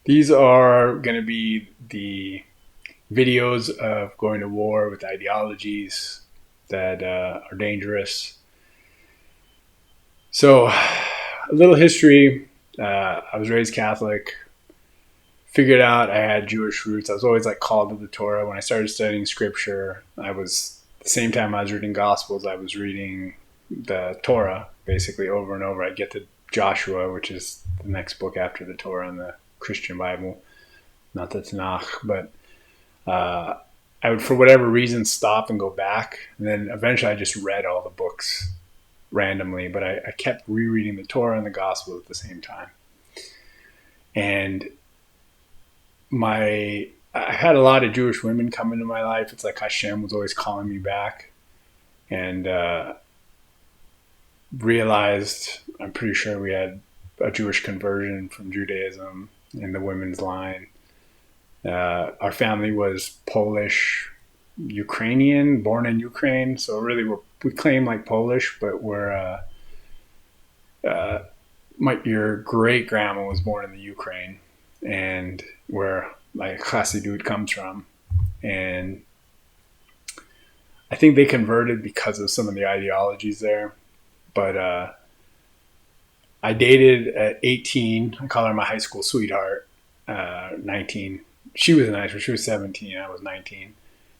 These are going to be the videos of going to war with ideologies that are dangerous. So, a little history. I was raised Catholic. Figured out I had Jewish roots. I was always like called to the Torah. When I started studying scripture, I was the same time I was reading Gospels, I was reading the Torah basically over and over. I'd get to Joshua, which is the next book after the Torah in the Christian Bible, not the Tanakh, but uh, I would, for whatever reason, stop and go back. And then eventually I just read all the books randomly, but I kept rereading the Torah and the Gospel at the same time. And I had a lot of Jewish women come into my life. It's like Hashem was always calling me back, and realized I'm pretty sure we had a Jewish conversion from Judaism in the women's line. Our family was Polish, Ukrainian, born in Ukraine, so really we claim like Polish, but your great grandma was born in the Ukraine, and where like Chassidut comes from, and I think they converted because of some of the ideologies there. But I dated at 18. I call her my high school sweetheart. 19. She was nice. She was 17. I was 19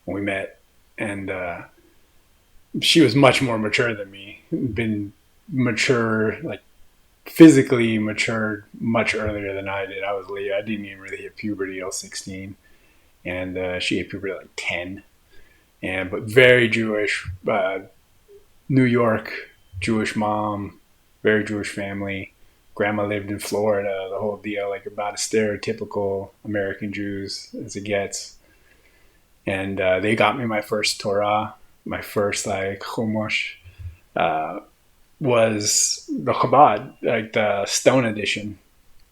when we met, and she was much more mature than me. Been mature, like physically matured much earlier than I did. I was late. I didn't even really hit puberty till 16, and she hit puberty at like 10. And but very Jewish, New York Jewish mom, very Jewish family. Grandma lived in Florida. The whole deal, like about as stereotypical American Jews as it gets. And they got me my first Torah, my first like Chumash. Uh, was the Chabad, like the Stone edition.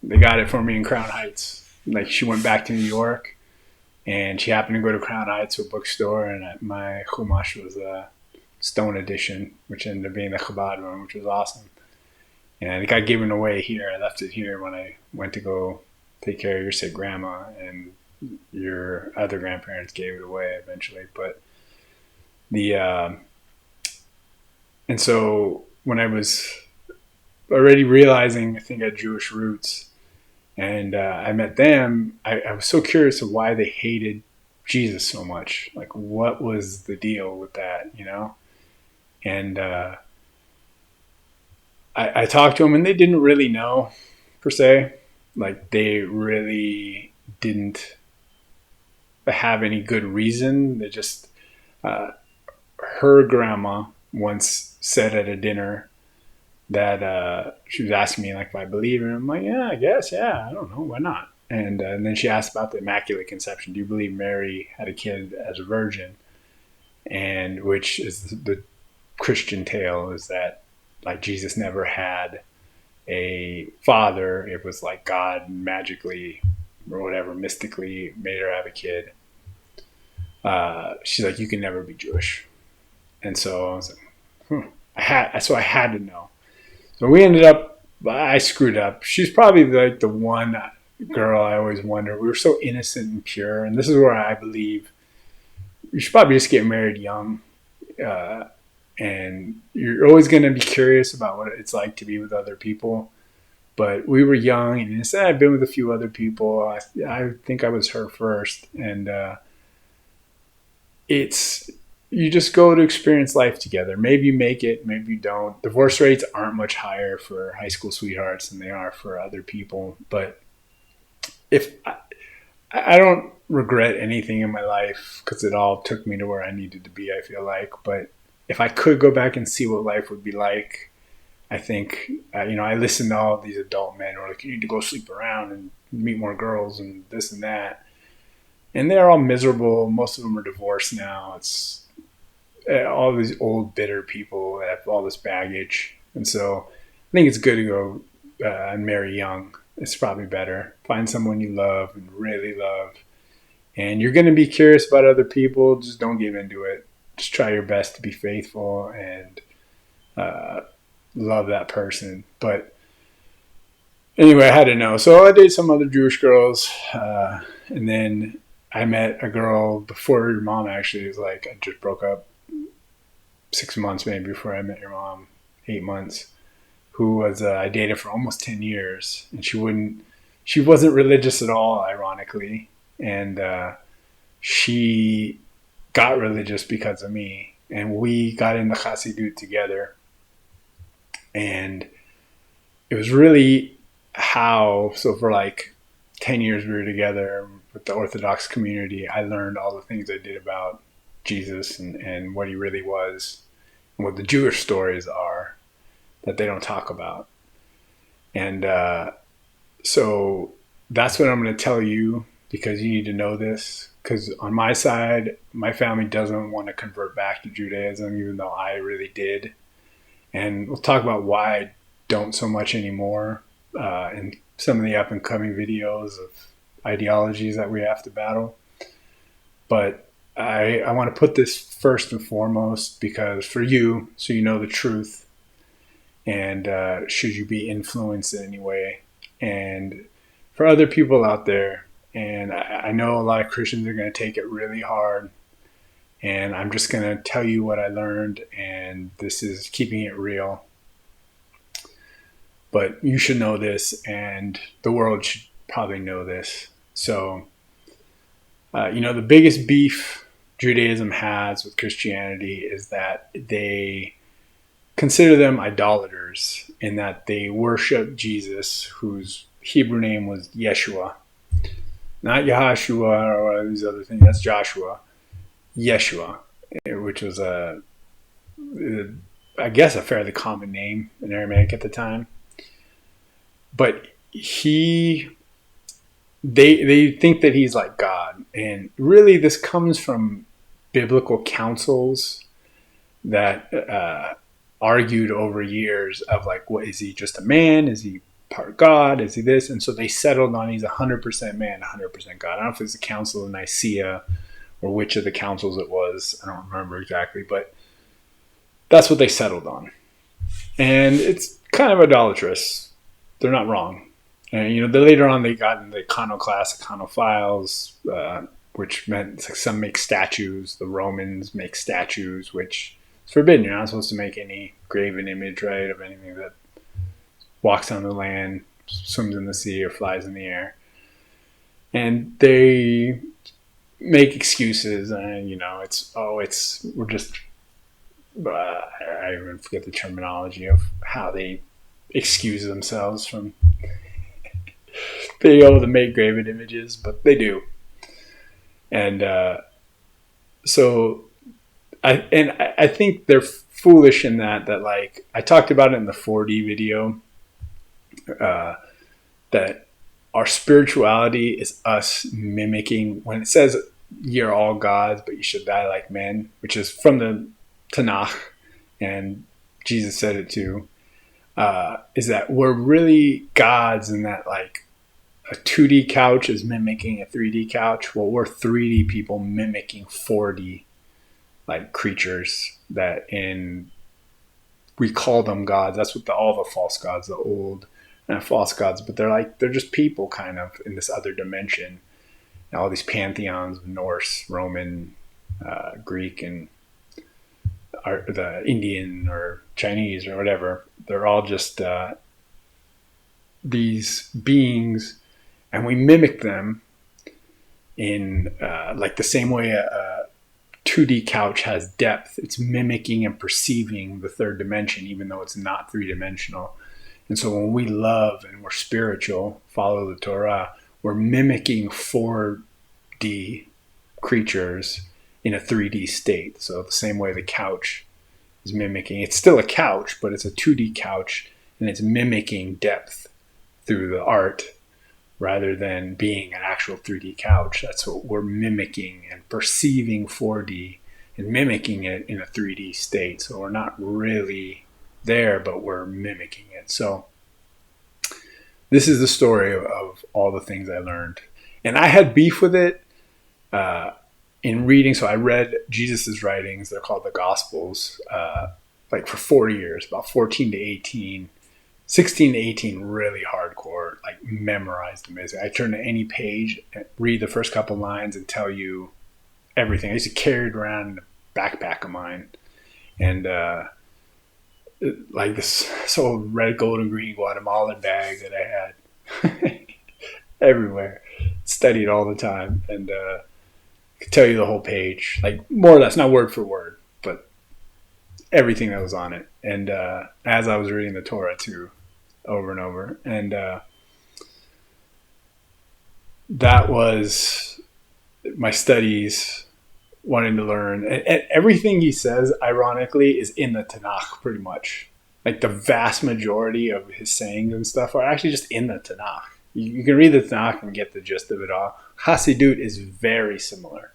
They got it for me in Crown Heights. Like she went back to New York, and she happened to go to Crown Heights to a bookstore, and my Chumash was a Stone edition, which ended up being the Chabad one, which was awesome. And it got given away here. I left it here when I went to go take care of your sick grandma, and your other grandparents gave it away eventually. But the and so when I was already realizing I think I had Jewish roots, and I met them, I was so curious of why they hated Jesus so much. Like, what was the deal with that, you know? And I talked to them, and they didn't really know, per se. Like, they really didn't have any good reason. They just, uh, her grandma once said at a dinner that she was asking me like if I believe, and I'm like, yeah, I guess, yeah, I don't know, why not? And then she asked about the immaculate conception. Do you believe Mary had a kid as a virgin? And which is the Christian tale, is that like Jesus never had a father. It was like God magically or whatever mystically made her have a kid. She's like, you can never be Jewish. And so I was like, I had to know. So we ended up, I screwed up. She's probably like the one girl I always wonder. We were so innocent and pure. And this is where I believe you should probably just get married young. Uh, and you're always going to be curious about what it's like to be with other people. But we were young and innocent. I've been with a few other people. I think I was her first. And it's, you just go to experience life together. Maybe you make it, maybe you don't. Divorce rates aren't much higher for high school sweethearts than they are for other people. But if I don't regret anything in my life because it all took me to where I needed to be, I feel like. But if I could go back and see what life would be like, I think, I listen to all these adult men who are like, you need to go sleep around and meet more girls and this and that. And they're all miserable. Most of them are divorced now. It's all these old bitter people that have all this baggage, and so I think it's good to go and marry young. It's probably better. Find someone you love and really love, and you're going to be curious about other people. Just don't give into it. Just try your best to be faithful and uh, love that person. But Anyway, I had to know. So I dated some other Jewish girls. And then I met a girl before your mom actually. It was like, I just broke up 6 months maybe before I met your mom, 8 months, who was, I dated for almost 10 years. And she wasn't religious at all, ironically. And she got religious because of me. And we got into Chassidut together. And it was really so for like 10 years we were together with the Orthodox community, I learned all the things I did about Jesus and what he really was and what the Jewish stories are that they don't talk about. And so that's what I'm going to tell you, because you need to know this. Because on my side, my family doesn't want to convert back to Judaism, even though I really did. And we'll talk about why I don't so much anymore in some of the up and coming videos of ideologies that we have to battle. But I want to put this first and foremost because for you, so you know the truth, and should you be influenced in any way, and for other people out there. And I know a lot of Christians are going to take it really hard, and I'm just going to tell you what I learned, and this is keeping it real. But you should know this, and the world should probably know this. So, the biggest beef Judaism has with Christianity is that they consider them idolaters in that they worship Jesus, whose Hebrew name was Yeshua. Not Yahashua or these other things, that's Joshua. Yeshua, which was I guess a fairly common name in Aramaic at the time. But they think that he's like God. And really this comes from biblical councils that argued over years of like, what is he, just a man? Is he part God? Is he this? And so they settled on he's 100% man, 100% God. I don't know if it's the Council of Nicaea or which of the councils it was. I don't remember exactly, but that's what they settled on. And it's kind of idolatrous. They're not wrong. And, later on they got into the iconoclast, iconophiles, which meant like some make statues. The Romans make statues, which is forbidden. You're not supposed to make any graven image, right, of anything that walks on the land, swims in the sea, or flies in the air. And they make excuses, and we're just I even forget the terminology of how they excuse themselves from being able to make graven images, but they do. And so I think they're foolish in that like I talked about it in the 4D video, that our spirituality is us mimicking, when it says you're all gods but you should die like men, which is from the Tanakh, and Jesus said it too, is that we're really gods, and that like a 2D couch is mimicking a 3D couch. Well, we're 3D people mimicking 4D like creatures we call them gods. That's what all the false gods, the old false gods, but they're just people kind of in this other dimension. And all these pantheons of Norse, Roman, Greek, and the Indian or Chinese or whatever, they're all just these beings, and we mimic them in like the same way a 2D couch has depth. It's mimicking and perceiving the third dimension, even though it's not three-dimensional. And so when we love and we're spiritual, follow the Torah, we're mimicking 4D creatures in a 3D state. So the same way the couch is mimicking, it's still a couch, but it's a 2D couch, and it's mimicking depth through the art rather than being an actual 3D couch. That's what we're mimicking and perceiving 4D and mimicking it in a 3D state. So we're not really there, but we're mimicking it. So this is the story of all the things I learned. And I had beef with it in reading. So I read Jesus's writings. They're called the Gospels, like for 4 years, about 14 to 18. 16 to 18, really hardcore, like memorized amazing. I turn to any page, read the first couple lines, and tell you everything. I used to carry it around in a backpack of mine. And like this old red, gold, and green Guatemalan bag that I had everywhere. Studied all the time. And could tell you the whole page, like more or less, not word for word, but everything that was on it. And as I was reading the Torah too, over and over. And that was my studies, wanting to learn. And everything he says, ironically, is in the Tanakh pretty much. Like the vast majority of his sayings and stuff are actually just in the Tanakh. You can read the Tanakh and get the gist of it all. Hasidut is very similar.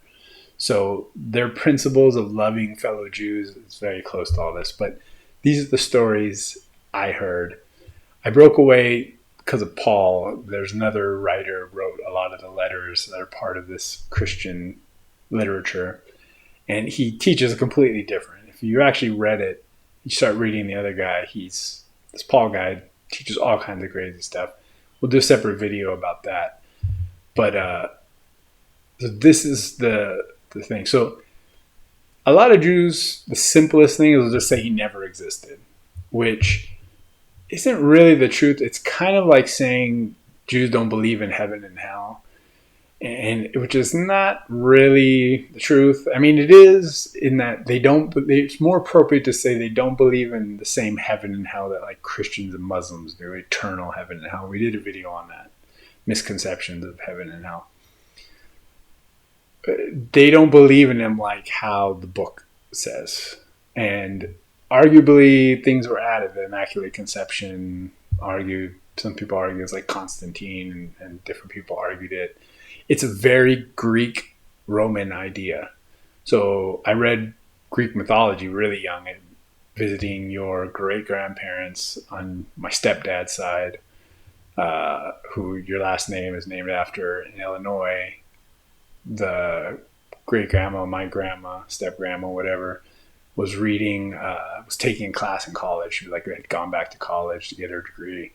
So their principles of loving fellow Jews is very close to all this. But these are the stories I heard. I broke away because of Paul. There's another writer who wrote a lot of the letters that are part of this Christian literature. And he teaches completely different. If you actually read it, you start reading the other guy. This Paul guy teaches all kinds of crazy stuff. We'll do a separate video about that. But so this is the thing. So a lot of Jews, the simplest thing is they'll just say he never existed, which isn't really the truth. It's kind of like saying Jews don't believe in heaven and hell, and which is not really the truth. I mean, it is in that they don't. It's more appropriate to say they don't believe in the same heaven and hell that like Christians and Muslims do, eternal heaven and hell. We did a video on that, misconceptions of heaven and hell. They don't believe in them like how the book says, and arguably things were added. The immaculate conception some people argue it's like Constantine, and different people argued it. It's a very Greek Roman idea. So I read Greek mythology really young, and visiting your great grandparents on my stepdad's side, who your last name is named after in Illinois. The great grandma, my grandma, step grandma, whatever, was taking a class in college. She had gone back to college to get her degree,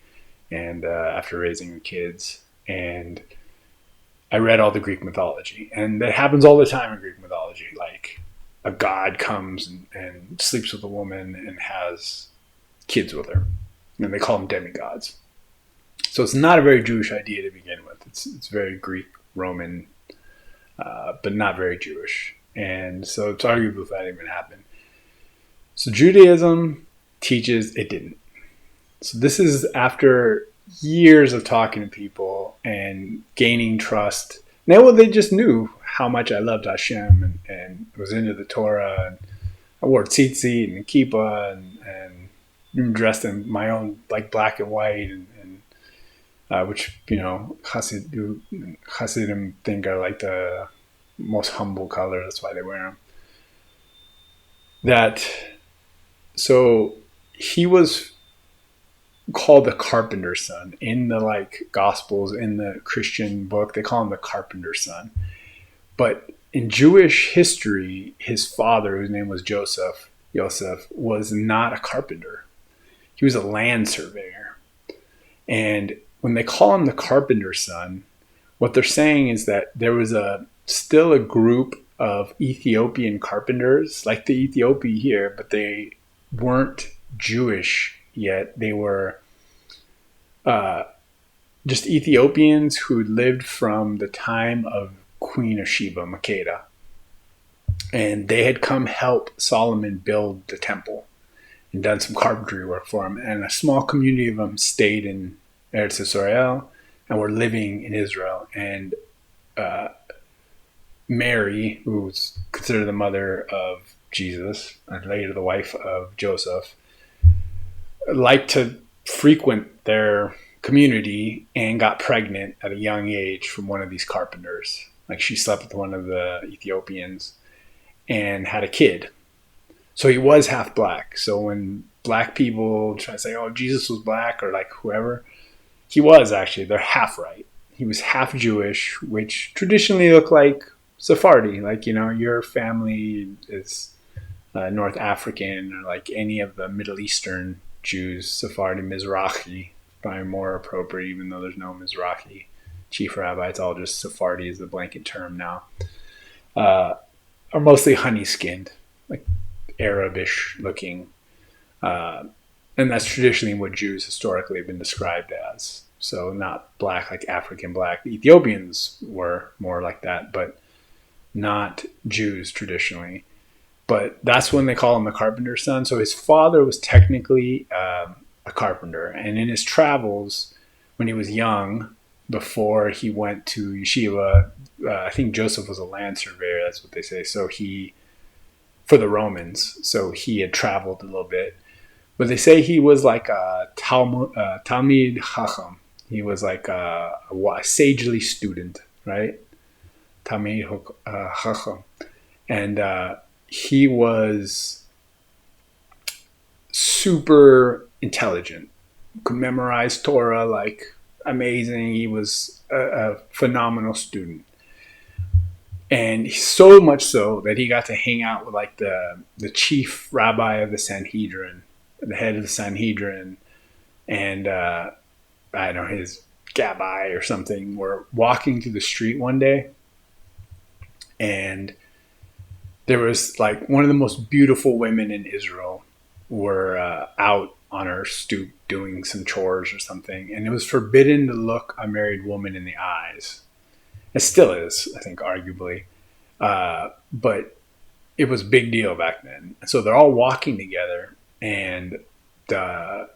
and after raising kids, and I read all the Greek mythology, and that happens all the time in Greek mythology. Like a god comes and sleeps with a woman and has kids with her, and they call them demigods. So it's not a very Jewish idea to begin with. It's very Greek, Roman, but not very Jewish. And so it's arguable if that even happened. So Judaism teaches it didn't. So this is after years of talking to people and gaining trust. Now they just knew how much I loved Hashem and was into the Torah. And I wore tzitzit and kippah and dressed in my own like black and white and which, Hasidim think are like the most humble color. That's why they wear them. So he was called the carpenter's son. In the like Gospels, in the Christian book, they call him the carpenter's son. But in Jewish history, his father, whose name was Yosef, was not a carpenter. He was a land surveyor. And when they call him the carpenter's son, what they're saying is that there was still a group of Ethiopian carpenters, like the Ethiopia here, but they weren't Jewish yet. They were just Ethiopians who lived from the time of Queen of Sheba, Makeda. And they had come help Solomon build the temple and done some carpentry work for him. And a small community of them stayed in Eretz Yisrael and were living in Israel. And Mary, who was considered the mother of Jesus and later the wife of Joseph, liked to frequent their community and got pregnant at a young age from one of these carpenters. Like she slept with one of the Ethiopians and had a kid. So he was half black. So when black people try to say, oh, Jesus was black or like whoever, he was actually, they're half right. He was half Jewish, which traditionally looked like Sephardi. Like, your family is North African or like any of the Middle Eastern Jews, Sephardi, Mizrahi, probably more appropriate, even though there's no Mizrahi chief rabbi. It's all just Sephardi is the blanket term now. Are mostly honey-skinned, like Arabish looking. And that's traditionally what Jews historically have been described as. So not black like African black. The Ethiopians were more like that, but not Jews traditionally. But that's when they call him the carpenter's son. So his father was technically a carpenter. And in his travels, when he was young, before he went to yeshiva, I think Joseph was a land surveyor. That's what they say. So for the Romans, so he had traveled a little bit. But they say he was like a Talmid Chacham. He was like a sagely student, right? Talmid Chacham. And he was super intelligent, could memorize Torah like amazing. He was a phenomenal student. And so much so that he got to hang out with like the chief rabbi of the Sanhedrin, the head of the Sanhedrin, and I don't know, his Gabbai or something, were walking through the street one day, and there was like one of the most beautiful women in Israel were out on her stoop doing some chores or something, and it was forbidden to look a married woman in the eyes. It still is, I think, arguably, but it was a big deal back then. So they're all walking together, and the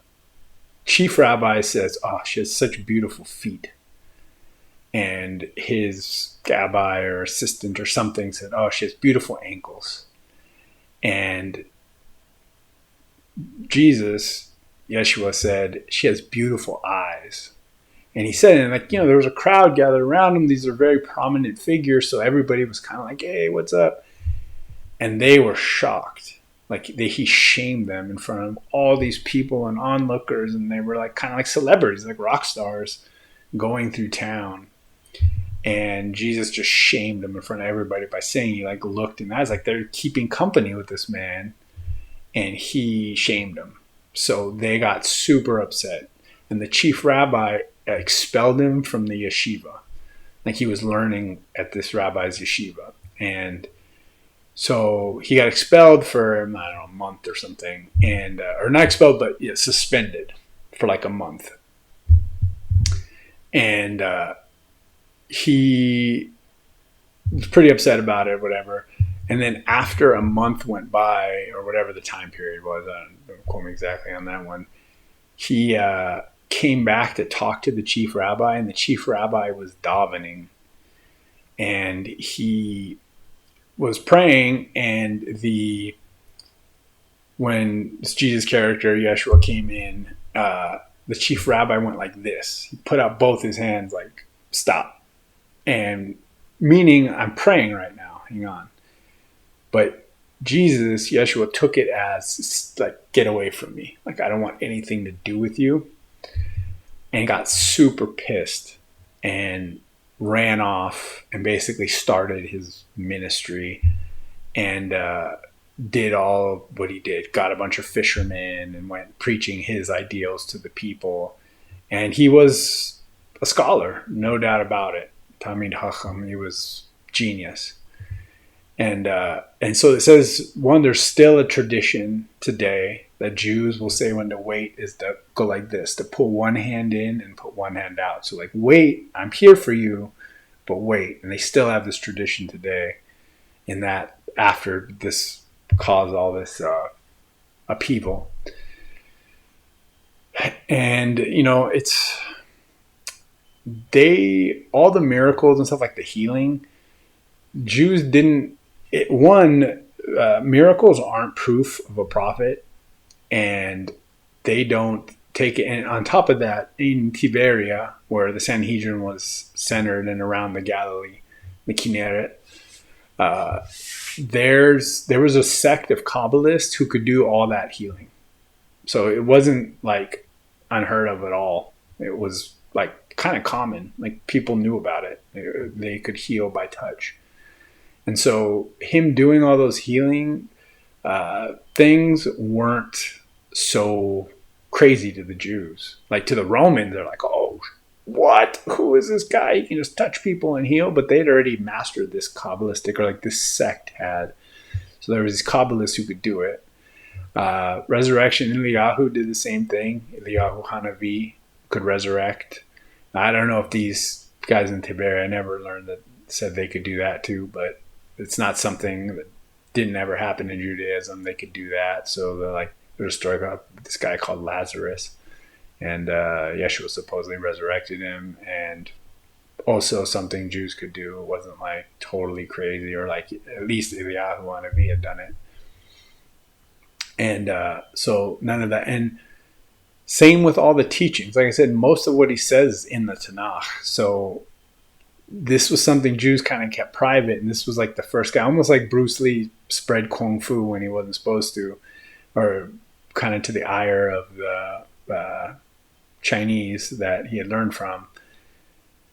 chief rabbi says, "Oh, she has such beautiful feet." And his gabbai or assistant or something said, "Oh, she has beautiful ankles." And Jesus, Yeshua, said, "She has beautiful eyes." And he said, and like, there was a crowd gathered around him. These are very prominent figures. So everybody was kind of like, "Hey, what's up?" And they were shocked. Like he shamed them in front of all these people and onlookers. And they were like kind of like celebrities, like rock stars going through town. And Jesus just shamed them in front of everybody by saying, he like looked in the eyes, like they're keeping company with this man. And he shamed them. So they got super upset. And the chief rabbi expelled him from the yeshiva. Like he was learning at this rabbi's yeshiva. And so he got expelled for, I don't know, a month or something. And, or not expelled, but suspended for like a month. And he was pretty upset about it, whatever. And then after a month went by, or whatever the time period was, don't quote me exactly on that one, he came back to talk to the chief rabbi, and the chief rabbi was davening. And he was praying, and when this Jesus character, Yeshua, came in, the chief rabbi went like this. He put out both his hands like, "Stop." And meaning, I'm praying right now, hang on. But Jesus, Yeshua, took it as like, "Get away from me. Like, I don't want anything to do with you." And got super pissed and ran off and basically started his ministry and did all what he did. Got a bunch of fishermen and went preaching his ideals to the people. And he was a scholar, no doubt about it. Talmid Chacham, he was genius. And so it says, one, there's still a tradition today that Jews will say when to wait is to go like this, to pull one hand in and put one hand out. So like, wait, I'm here for you, but wait. And they still have this tradition today, in that after this caused all this upheaval. And, it's, all the miracles and stuff like the healing, Jews didn't, miracles aren't proof of a prophet, and they don't take it. And on top of that, in Tiberia, where the Sanhedrin was centered and around the Galilee, the Kinneret, there was a sect of Kabbalists who could do all that healing. So it wasn't like unheard of at all. It was like kind of common. Like people knew about it. They could heal by touch. And so him doing all those healing things weren't so crazy to the Jews. Like to the Romans, they're like, oh, what? Who is this guy? He can just touch people and heal. But they'd already mastered this Kabbalistic, or like this sect had. So there was these Kabbalists who could do it. Resurrection, Eliyahu did the same thing. Eliyahu Hanavi could resurrect. I don't know if these guys in Tiberi, I never learned that, said they could do that too, but it's not something that didn't ever happen in Judaism. They could do that. So they're like, there's a story about this guy called Lazarus, and Yeshua supposedly resurrected him, and also something Jews could do. It wasn't like totally crazy, or like at least Eliyahu Hanavi had done it. And so none of that. And same with all the teachings. Like I said, most of what he says is in the Tanakh. So this was something Jews kind of kept private. And this was like the first guy, almost like Bruce Lee spread Kung Fu when he wasn't supposed to, or kind of to the ire of the Chinese that he had learned from.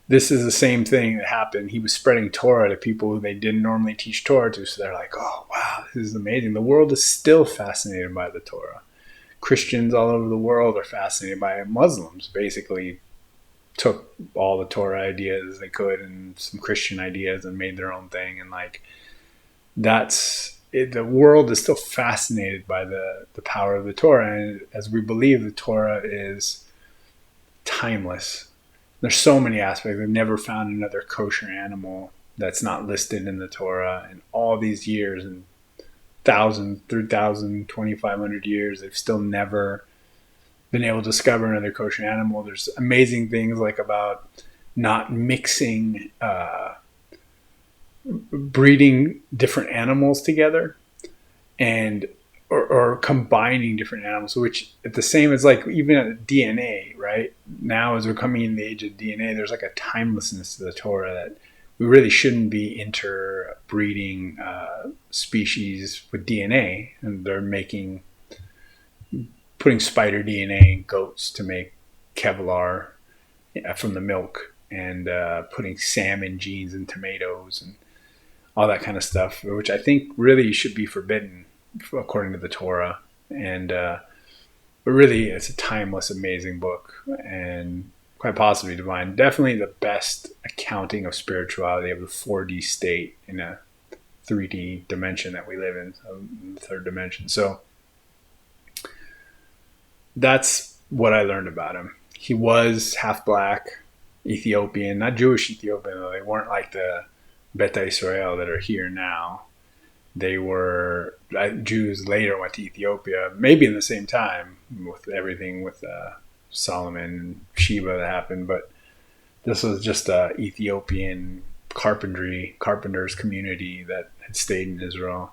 This is the same thing that happened. He was spreading Torah to people who they didn't normally teach Torah to. So they're like, oh, wow, this is amazing. The world is still fascinated by the Torah. Christians all over the world are fascinated by it. Muslims basically took all the Torah ideas they could and some Christian ideas and made their own thing. And like, that's it. The world is still fascinated by the power of the Torah. And as we believe, the Torah is timeless. There's so many aspects. They've never found another kosher animal that's not listed in the Torah in all these years, and 1,000, 3,000, 2,500 years. They've still never been able to discover another kosher animal. There's amazing things like about not mixing, breeding different animals together, and or combining different animals, which at the same as like even at DNA, right? Now as we're coming in the age of DNA, there's like a timelessness to the Torah that we really shouldn't be interbreeding species with DNA. And they're putting spider DNA in goats to make Kevlar from the milk, and putting salmon genes in tomatoes and all that kind of stuff, which I think really should be forbidden according to the Torah. And but really it's a timeless, amazing book, and quite possibly divine. Definitely the best accounting of spirituality, of the 4D state in a 3D dimension that we live in, the third dimension. So that's what I learned about him. He was half black, Ethiopian, not Jewish Ethiopian though. They weren't like the Beta Israel that are here now. They were Jews later went to Ethiopia, maybe in the same time with everything with Solomon and Sheba that happened. But this was just a Ethiopian carpenters community that had stayed in Israel.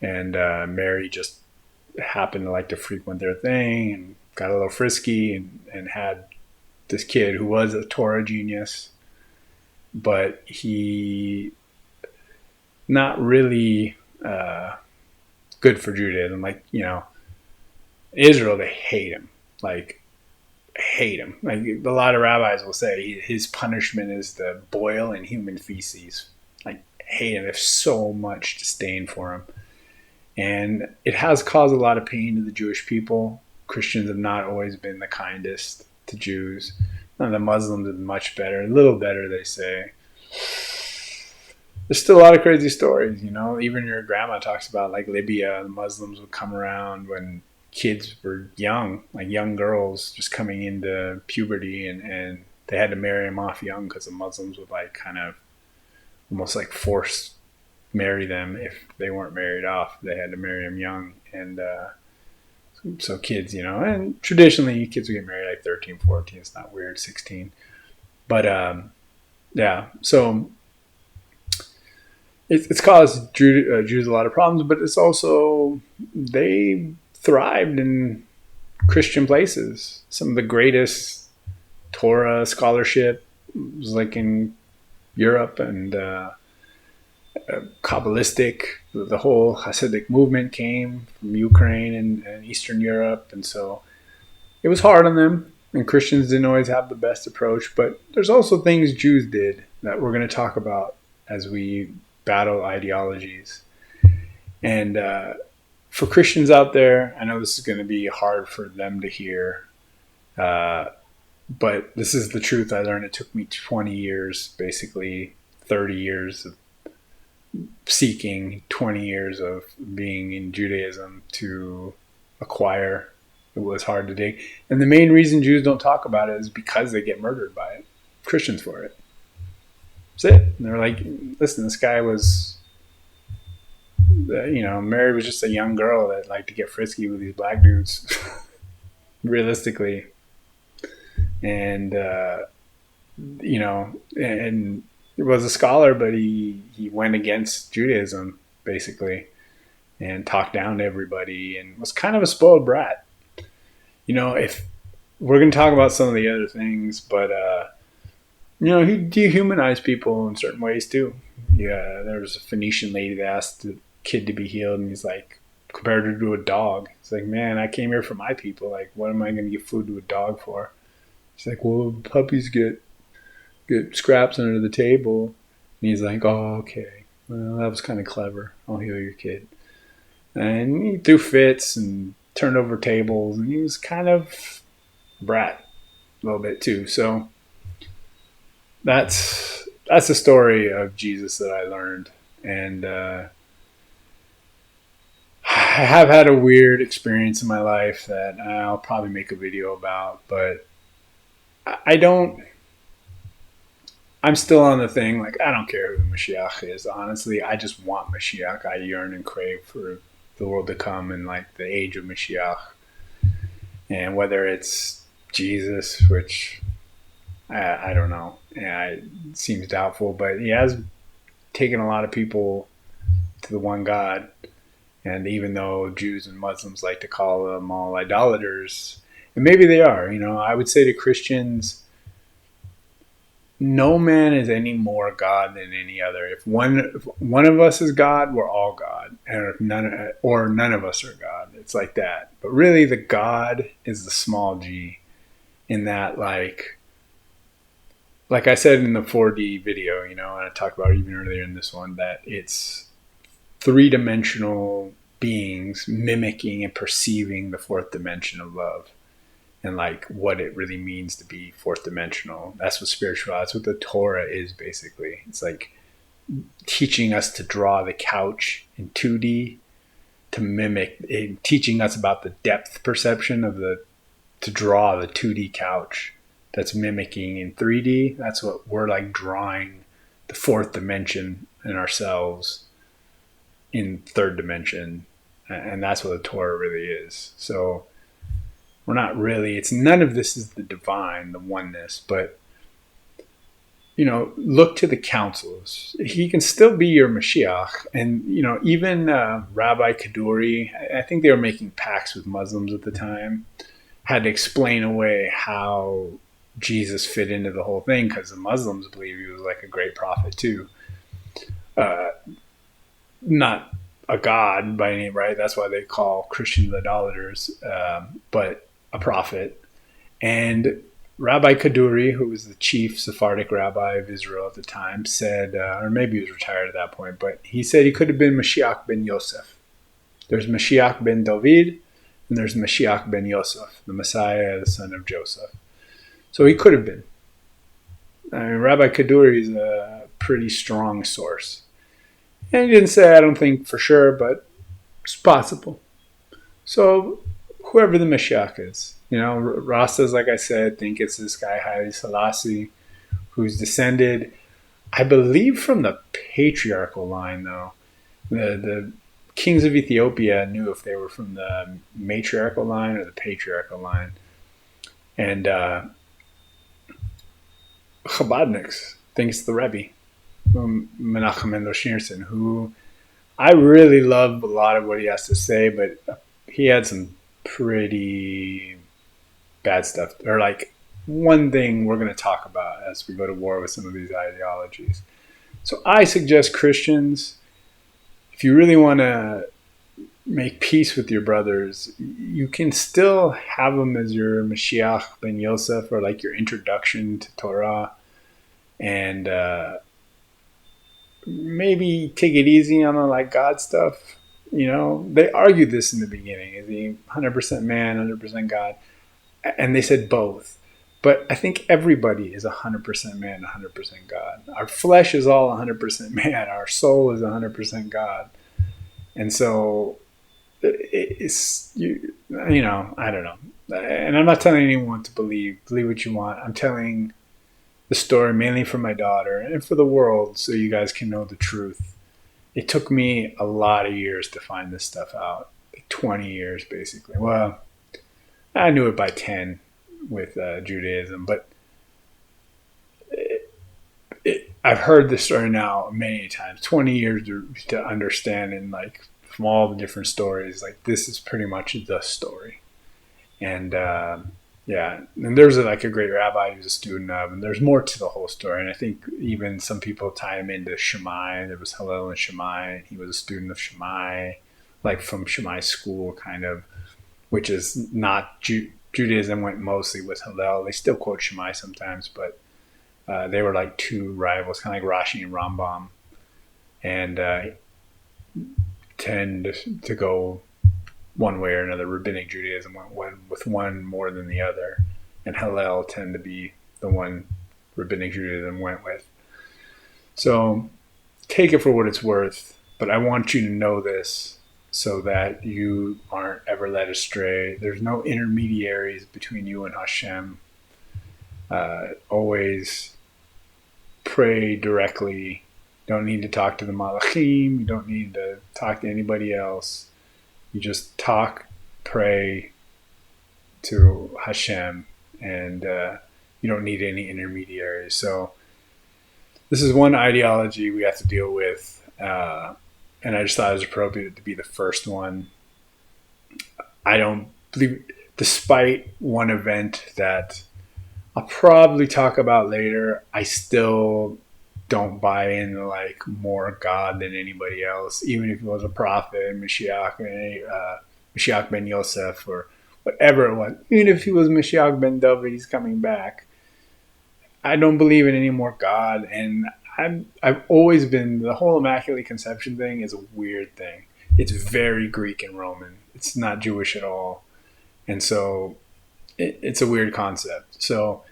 And Mary just happened to like to frequent their thing and got a little frisky and had this kid who was a Torah genius, but he not really good for Judaism. Like, you know, Israel, they hate him. Like, hate him. Like, a lot of rabbis will say his punishment is to boil in human feces. Like, hate him. They have so much disdain for him. And it has caused a lot of pain to the Jewish people. Christians have not always been the kindest to Jews. None of the Muslims are much better. A little better, they say. There's still a lot of crazy stories, you know. Even your grandma talks about, like, Libya. The Muslims would come around when kids were young, like young girls just coming into puberty, and they had to marry them off young because the Muslims would, like, kind of almost like force marry them. If they weren't married off, they had to marry them young. And so kids, you know, and traditionally kids would get married like 13, 14. It's not weird, 16. But yeah, so it's caused Jews a lot of problems, but it's also, they thrived in Christian places. Some of the greatest Torah scholarship was like in Europe, and Kabbalistic, the whole Hasidic movement came from Ukraine and Eastern Europe. And so it was hard on them, and Christians didn't always have the best approach. But there's also things Jews did that we're going to talk about as we battle ideologies. And for Christians out there, I know this is going to be hard for them to hear, but this is the truth I learned. It took me 20 years, basically 30 years of seeking, 20 years of being in Judaism to acquire. It was hard to dig. And the main reason Jews don't talk about it is because they get murdered by it. Christians for it. That's it. And they're like, listen, this guy was, Mary was just a young girl that liked to get frisky with these black dudes, realistically. And, and he was a scholar, but he went against Judaism, basically, and talked down to everybody and was kind of a spoiled brat. If we're going to talk about some of the other things, but, he dehumanized people in certain ways too. Yeah, there was a Phoenician lady that asked the kid to be healed, and he's like, compared her to a dog. It's like, man, I came here for my people. Like, what am I going to give food to a dog for? She's like, well, puppies get scraps under the table. And he's like, oh, okay. Well, that was kind of clever. I'll heal your kid. And he threw fits and turned over tables, and he was kind of a brat a little bit too. So that's the story of Jesus that I learned. And I have had a weird experience in my life that I'll probably make a video about, but I'm still on the thing, like, I don't care who the Moshiach is. Honestly, I just want Moshiach. I yearn and crave for the world to come and, like, the age of Moshiach. And whether it's Jesus, which I don't know. It seems doubtful, but he has taken a lot of people to the one God. And even though Jews and Muslims like to call them all idolaters, and maybe they are, I would say to Christians, no man is any more God than any other. If one of us is God, we're all God, and none of us are God. It's like that. But really, the God is the small g. In that, like I said in the 4D video, and I talked about it even earlier in this one, that it's three-dimensional beings mimicking and perceiving the fourth dimension of love. And like what it really means to be fourth dimensional. That's what that's what the Torah is, basically. It's like teaching us to draw the couch in 2D, to mimic, teaching us about the depth perception to draw the 2D couch that's mimicking in 3D. That's what we're like, drawing the fourth dimension in ourselves in third dimension. And that's what the Torah really is. So we're not really, none of this is the divine, the oneness, but, look to the councils. He can still be your Mashiach. And, even Rabbi Kaduri, I think they were making pacts with Muslims at the time, had to explain away how Jesus fit into the whole thing, because the Muslims believe he was like a great prophet too. Not a god by name, right? That's why they call Christians idolaters, but a prophet. And Rabbi Kaduri, who was the chief Sephardic rabbi of Israel at the time, said, or maybe he was retired at that point, but he said he could have been Moshiac Ben Yosef. There's Moshiach Ben Dovid, and there's Moshiac Ben Yosef, the Messiah, the son of Joseph. So he could have been. Rabbi Kaduri is a pretty strong source. And he didn't say, I don't think for sure, but it's possible. So whoever the Moshiach is, Rastas, like I said, think it's this guy Haile Selassie, who's descended, I believe, from the patriarchal line, though. The kings of Ethiopia knew if they were from the matriarchal line or the patriarchal line. And Chabadniks thinks the Rabbi, Menachem Mendel Schneerson, who I really love a lot of what he has to say, but he had some pretty bad stuff. Or like one thing we're going to talk about as we go to war with some of these ideologies. So I suggest Christians, if you really want to make peace with your brothers, you can still have them as your Moshiach Ben Yosef, or like your introduction to Torah, and maybe take it easy on the like God stuff. they argued this in the beginning. Is he 100% man, 100% God? And they said both. But I think everybody is 100% man, 100% God. Our flesh is all 100% man. Our soul is 100% God. And so it's, I don't know. And I'm not telling anyone to believe what you want. I'm telling the story mainly for my daughter and for the world so you guys can know the truth. It took me a lot of years to find this stuff out. Like 20 years, basically. Well, I knew it by 10 with Judaism, but I've heard this story now many times. 20 years to understand, and like from all the different stories, like this is pretty much the story. And and there's like a great rabbi he was a student of, and there's more to the whole story. And I think even some people tie him into Shammai. There was Hillel and Shammai, and he was a student of Shammai, like from Shammai school, kind of, which is not Judaism went mostly with Hillel. They still quote Shammai sometimes, but they were like two rivals, kind of like Rashi and Rambam, and tend to go one way or another. Rabbinic Judaism went with one more than the other, and Hillel tend to be the one Rabbinic Judaism went with. So take it for what it's worth, but I want you to know this so that you aren't ever led astray. There's no intermediaries between you and Hashem. Always pray directly. Don't need to talk to the malachim. You don't need to talk to anybody else. You just pray to Hashem, and you don't need any intermediaries. So this is one ideology we have to deal with, and I just thought it was appropriate to be the first one. I don't believe, despite one event that I'll probably talk about later, I still don't buy into like more God than anybody else, even if it was a prophet, Moshiac Ben Yosef, or whatever it was. Even if he was Moshiac Ben Dovid, he's coming back. I don't believe in any more God, and I've always been, the whole immaculate conception thing is a weird thing. It's very Greek and Roman. It's not Jewish at all, and so it's a weird concept. So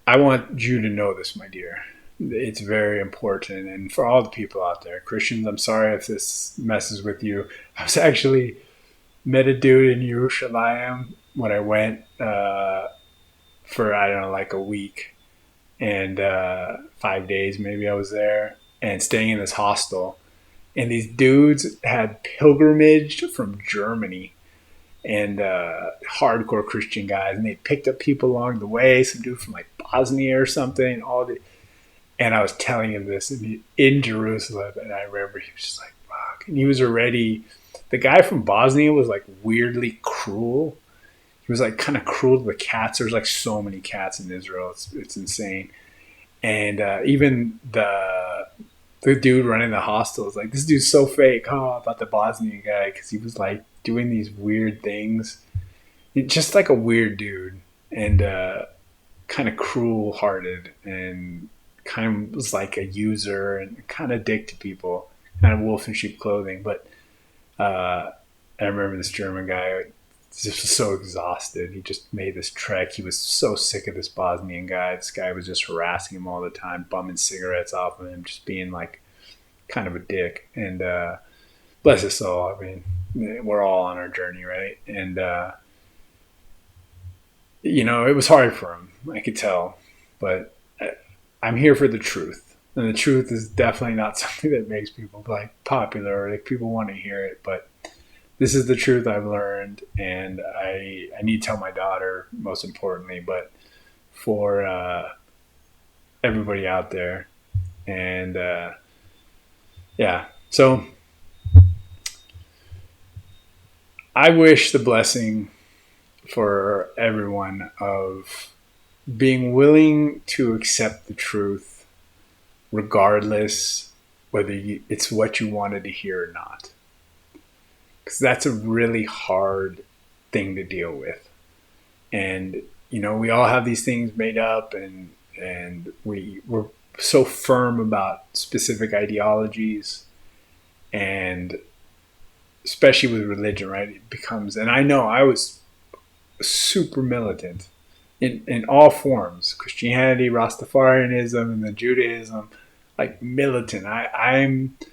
I want you to know this, my dear. It's very important. And for all the people out there, Christians, I'm sorry if this messes with you. I was actually met a dude in Yerushalayim when I went for, I don't know, like a week. And 5 days maybe I was there, and staying in this hostel. And these dudes had pilgrimaged from Germany, and hardcore Christian guys, and they picked up people along the way, some dude from like Bosnia or something, and I was telling him this in Jerusalem, and I remember he was just like, fuck. And he was already, the guy from Bosnia was like weirdly cruel. He was like kind of cruel to the cats. There's like so many cats in Israel. It's insane. And even the dude running the hostel is like, this dude's so fake, about the Bosnian guy, because he was like doing these weird things. Just like a weird dude, and kind of cruel hearted, and kind of was like a user, and kind of dick to people, kind of wolf in sheep clothing. But I remember this German guy just was so exhausted. He just made this trek. He was so sick of this Bosnian guy. This guy was just harassing him all the time, bumming cigarettes off of him, just being like kind of a dick. And bless his soul. I mean, we're all on our journey, right? And it was hard for him. I could tell, but I'm here for the truth, and the truth is definitely not something that makes people like popular or like people want to hear it. But this is the truth I've learned, and I need to tell my daughter, most importantly, but for everybody out there. And so I wish the blessing for everyone of being willing to accept the truth, regardless whether it's what you wanted to hear or not. Because that's a really hard thing to deal with. And, we all have these things made up, and we're so firm about specific ideologies. And especially with religion, right? It becomes, and I know I was super militant in all forms, Christianity, Rastafarianism, and then Judaism, like militant. I'm, in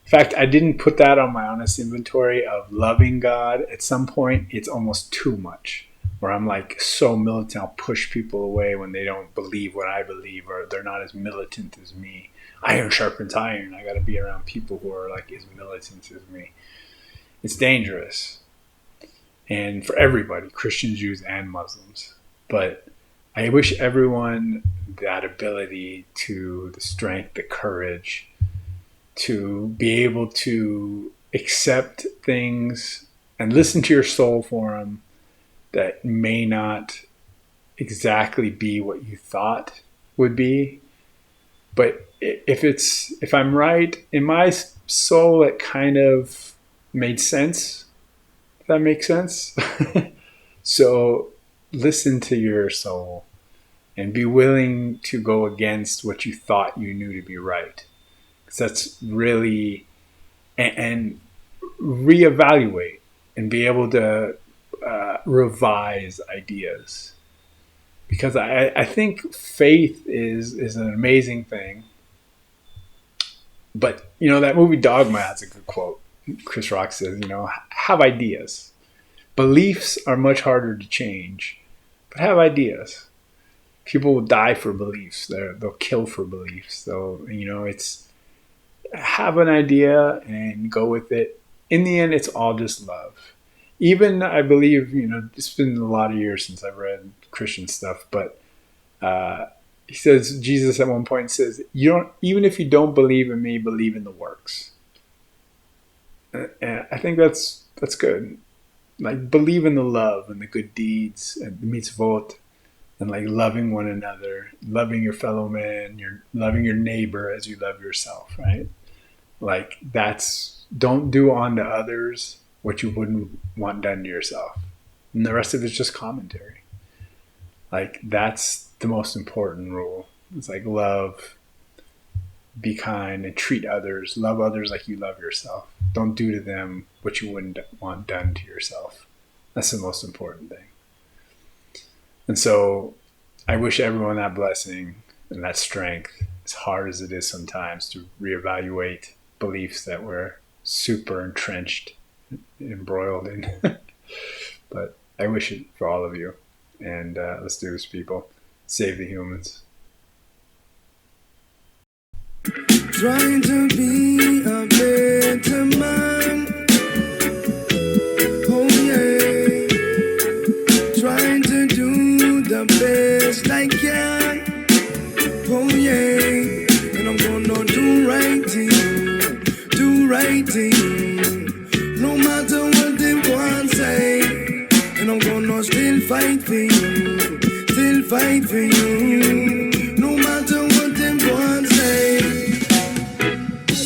fact, I didn't put that on my honest inventory of loving God. At some point, it's almost too much, where I'm like so militant, I'll push people away when they don't believe what I believe, or they're not as militant as me. Iron sharpens iron. I got to be around people who are like as militant as me. It's dangerous. And for everybody, Christians, Jews, and Muslims. But I wish everyone that ability to, the strength, the courage to be able to accept things and listen to your soul for them that may not exactly be what you thought would be. But if I'm right, in my soul, it kind of made sense. If that makes sense. So listen to your soul and be willing to go against what you thought you knew to be right. Because that's really, and reevaluate and be able to revise ideas. Because I think faith is an amazing thing. But, you know, that movie Dogma has a good quote. Chris Rock says, you know, have ideas. Beliefs are much harder to change, but have ideas. People will die for beliefs. They'll kill for beliefs. So, you know, it's have an idea and go with it. In the end, it's all just love. Even, I believe, you know, it's been a lot of years since I've read Christian stuff, but he says, Jesus at one point says, even if you don't believe in me, believe in the works. And I think that's good. Like, believe in the love and the good deeds and the mitzvot, and like loving one another, loving your fellow man, loving your neighbor as you love yourself, right? Like, don't do unto others what you wouldn't want done to yourself. And the rest of it's just commentary. Like, that's the most important rule. It's like love, be kind, and treat others. Love others like you love yourself. Don't do to them what you wouldn't want done to yourself. That's the most important thing. And so I wish everyone that blessing and that strength, as hard as it is sometimes to reevaluate beliefs that we're super entrenched, embroiled in. But I wish it for all of you. And let's do this, people. Save the humans. Trying to be a better man. Oh yeah. Trying to do the best I can. Oh yeah. And I'm gonna do right thing. Do right thing. No matter what they want to say. And I'm gonna still fight for you. Still fight for you.